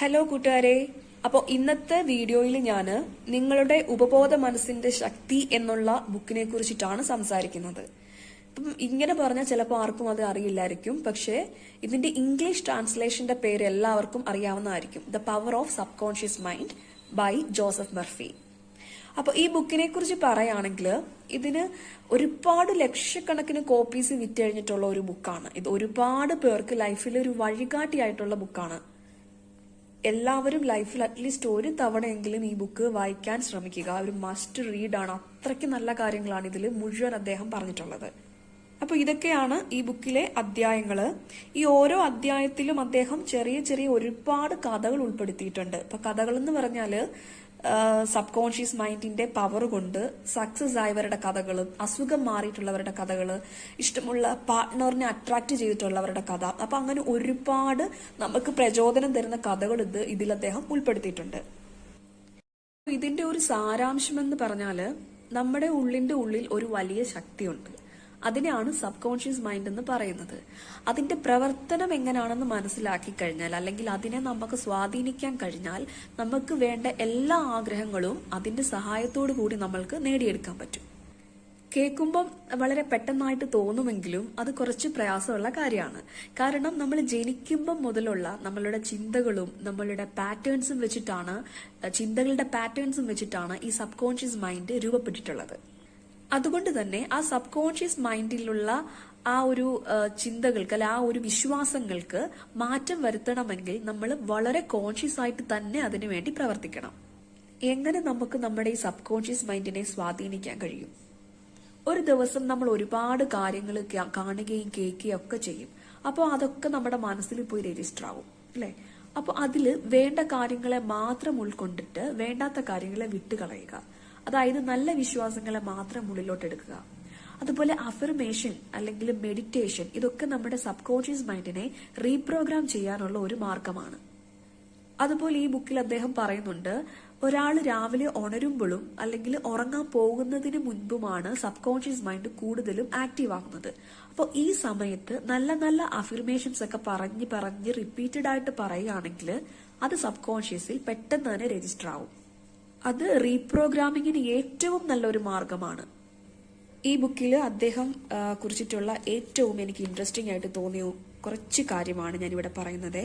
Hello കൂട്ടുകാരെ. അപ്പോൾ ഇന്നത്തെ വീഡിയോയിൽ ഞാൻ നിങ്ങളുടെ ഉപബോധ മനസ്സിന്റെ ശക്തി എന്നുള്ള ബുക്കിനെ കുറിച്ചിട്ടാണ് സംസാരിക്കുന്നത്. ഇപ്പം ഇങ്ങനെ പറഞ്ഞാൽ ചിലപ്പോൾ ആർക്കും അത് അറിയില്ലായിരിക്കും, പക്ഷേ ഇതിന്റെ ഇംഗ്ലീഷ് ട്രാൻസ്ലേഷന്റെ പേര് എല്ലാവർക്കും അറിയാവുന്നതായിരിക്കും. The power of subconscious mind by Joseph Murphy. അപ്പോൾ ഈ ബുക്കിനെ കുറിച്ച് പറയുകയാണെങ്കിൽ ഇതിന് ഒരുപാട് ലക്ഷക്കണക്കിന് കോപ്പീസ് വിറ്റഴിഞ്ഞിട്ടുള്ള ഒരു ബുക്കാണ്. ഇത് ഒരുപാട് പേർക്ക് ലൈഫിൽ ഒരു വഴികാട്ടിയായിട്ടുള്ള ബുക്കാണ്. എല്ലാവരും ലൈഫിൽ അറ്റ്ലീസ്റ്റ് ഒരു തവണയെങ്കിലും ഈ ബുക്ക് വായിക്കാൻ ശ്രമിക്കുക. ഒരു മസ്റ്റ് റീഡാണ്. അത്രയ്ക്ക് നല്ല കാര്യങ്ങളാണ് ഇതിൽ മുഴുവൻ അദ്ദേഹം പറഞ്ഞിട്ടുള്ളത്. അപ്പൊ ഇതൊക്കെയാണ് ഈ ബുക്കിലെ അധ്യായങ്ങള്. ഈ ഓരോ അധ്യായത്തിലും അദ്ദേഹം ചെറിയ ചെറിയ ഒരുപാട് കഥകൾ ഉൾപ്പെടുത്തിയിട്ടുണ്ട്. അപ്പൊ കഥകൾ എന്ന് പറഞ്ഞാല് സബ് കോൺഷ്യസ് മൈൻഡിന്റെ പവർ കൊണ്ട് സക്സസ് ആയവരുടെ കഥകള്, അസുഖം മാറിയിട്ടുള്ളവരുടെ കഥകള്, ഇഷ്ടമുള്ള പാർട്ട്ണറിനെ അട്രാക്ട് ചെയ്തിട്ടുള്ളവരുടെ കഥ. അപ്പൊ അങ്ങനെ ഒരുപാട് നമുക്ക് പ്രചോദനം തരുന്ന കഥകൾ ഇതിൽ അദ്ദേഹം ഉൾപ്പെടുത്തിയിട്ടുണ്ട്. ഇതിന്റെ ഒരു സാരാംശം എന്ന് പറഞ്ഞാല് നമ്മുടെ ഉള്ളിന്റെ ഉള്ളിൽ ഒരു വലിയ ശക്തിയുണ്ട്. അതിനെയാണ് സബ് കോൺഷ്യസ് മൈൻഡ് എന്ന് പറയുന്നത്. അതിന്റെ പ്രവർത്തനം എങ്ങനെയാണെന്ന് മനസ്സിലാക്കി കഴിഞ്ഞാൽ, അല്ലെങ്കിൽ അതിനെ നമുക്ക് സ്വാധീനിക്കാൻ കഴിഞ്ഞാൽ, നമുക്ക് വേണ്ട എല്ലാ ആഗ്രഹങ്ങളും അതിന്റെ സഹായത്തോടു കൂടി നമ്മൾക്ക് നേടിയെടുക്കാൻ പറ്റും. കേൾക്കുമ്പം വളരെ പെട്ടെന്നായിട്ട് തോന്നുമെങ്കിലും അത് കുറച്ച് പ്രയാസമുള്ള കാര്യമാണ്. കാരണം നമ്മൾ ജനിക്കുമ്പം മുതലുള്ള നമ്മളുടെ ചിന്തകളും നമ്മളുടെ പാറ്റേൺസും വെച്ചിട്ടാണ്, ചിന്തകളുടെ പാറ്റേൺസും വെച്ചിട്ടാണ് ഈ സബ് കോൺഷ്യസ് മൈൻഡ് രൂപപ്പെട്ടിട്ടുള്ളത്. അതുകൊണ്ട് തന്നെ ആ സബ് കോൺഷ്യസ് മൈൻഡിലുള്ള ആ ഒരു ചിന്തകൾക്ക്, അല്ലെ ആ ഒരു വിശ്വാസങ്ങൾക്ക് മാറ്റം വരുത്തണമെങ്കിൽ നമ്മൾ വളരെ കോൺഷ്യസ് ആയിട്ട് തന്നെ അതിനു വേണ്ടി പ്രവർത്തിക്കണം. എങ്ങനെ നമുക്ക് നമ്മുടെ ഈ സബ് കോൺഷ്യസ് മൈൻഡിനെ സ്വാധീനിക്കാൻ കഴിയും? ഒരു ദിവസം നമ്മൾ ഒരുപാട് കാര്യങ്ങൾ കാണുകയും കേൾക്കുകയും ഒക്കെ ചെയ്യും. അപ്പോൾ അതൊക്കെ നമ്മുടെ മനസ്സിൽ പോയി രജിസ്റ്റർ ആവും, അല്ലെ? അപ്പോൾ അതിൽ വേണ്ട കാര്യങ്ങളെ മാത്രം ഉൾക്കൊണ്ടിട്ട് വേണ്ടാത്ത കാര്യങ്ങളെ വിട്ടുകളയുക. അതായത് നല്ല വിശ്വാസങ്ങളെ മാത്രം ഉള്ളിലോട്ട് എടുക്കുക. അതുപോലെ അഫർമേഷൻ അല്ലെങ്കിൽ മെഡിറ്റേഷൻ, ഇതൊക്കെ നമ്മുടെ സബ് കോൺഷ്യസ് മൈൻഡിനെ റീപ്രോഗ്രാം ചെയ്യാനുള്ള ഒരു മാർഗമാണ്. അതുപോലെ ഈ ബുക്കിൽ അദ്ദേഹം പറയുന്നുണ്ട്, ഒരാൾ രാവിലെ ഉണരുമ്പോഴും അല്ലെങ്കിൽ ഉറങ്ങാൻ പോകുന്നതിന് മുൻപുമാണ് സബ് കോൺഷ്യസ് മൈൻഡ് കൂടുതലും ആക്റ്റീവ് ആകുന്നത്. അപ്പോൾ ഈ സമയത്ത് നല്ല നല്ല അഫർമേഷൻസ് ഒക്കെ പറഞ്ഞ് റിപ്പീറ്റഡ് ആയിട്ട് പറയുകയാണെങ്കിൽ അത് സബ് കോൺഷ്യസിൽ പെട്ടെന്ന് തന്നെ രജിസ്റ്റർ ആവും. അത് റീപ്രോഗ്രാമിങ്ങിന് ഏറ്റവും നല്ലൊരു മാർഗമാണ്. ഈ ബുക്കിൽ അദ്ദേഹം കുറിച്ചിട്ടുള്ള ഏറ്റവും എനിക്ക് ഇൻട്രസ്റ്റിംഗ് ആയിട്ട് തോന്നിയ കുറച്ച് കാര്യമാണ് ഞാനിവിടെ പറയുന്നത്.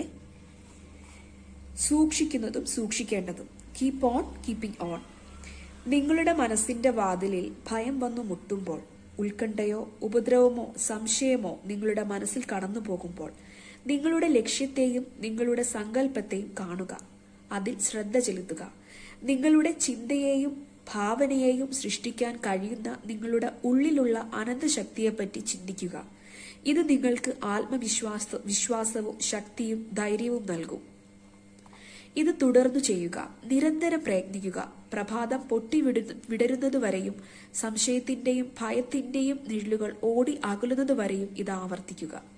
സൂക്ഷിക്കുന്നതും സൂക്ഷിക്കേണ്ടതും. Keep on keeping on. നിങ്ങളുടെ മനസ്സിന്റെ വാതിലിൽ ഭയം വന്നു മുട്ടുമ്പോൾ, ഉത്കണ്ഠയോ ഉപദ്രവമോ സംശയമോ നിങ്ങളുടെ മനസ്സിൽ കടന്നു പോകുമ്പോൾ, നിങ്ങളുടെ ലക്ഷ്യത്തെയും നിങ്ങളുടെ സങ്കല്പത്തെയും കാണുക. അതിൽ ശ്രദ്ധ ചെലുത്തുക. നിങ്ങളുടെ ചിന്തയെയും ഭാവനയെയും സൃഷ്ടിക്കാൻ കഴിയുന്ന നിങ്ങളുടെ ഉള്ളിലുള്ള അനന്തശക്തിയെപ്പറ്റി ചിന്തിക്കുക. ഇത് നിങ്ങൾക്ക് വിശ്വാസവും ശക്തിയും ധൈര്യവും നൽകും. ഇത് തുടർന്നു ചെയ്യുക. നിരന്തരം പ്രയത്നിക്കുക. പ്രഭാതം വിടരുന്നതുവരെയും സംശയത്തിന്റെയും ഭയത്തിന്റെയും നിഴലുകൾ ഓടി അകലുന്നതുവരെയും ഇത് ആവർത്തിക്കുക.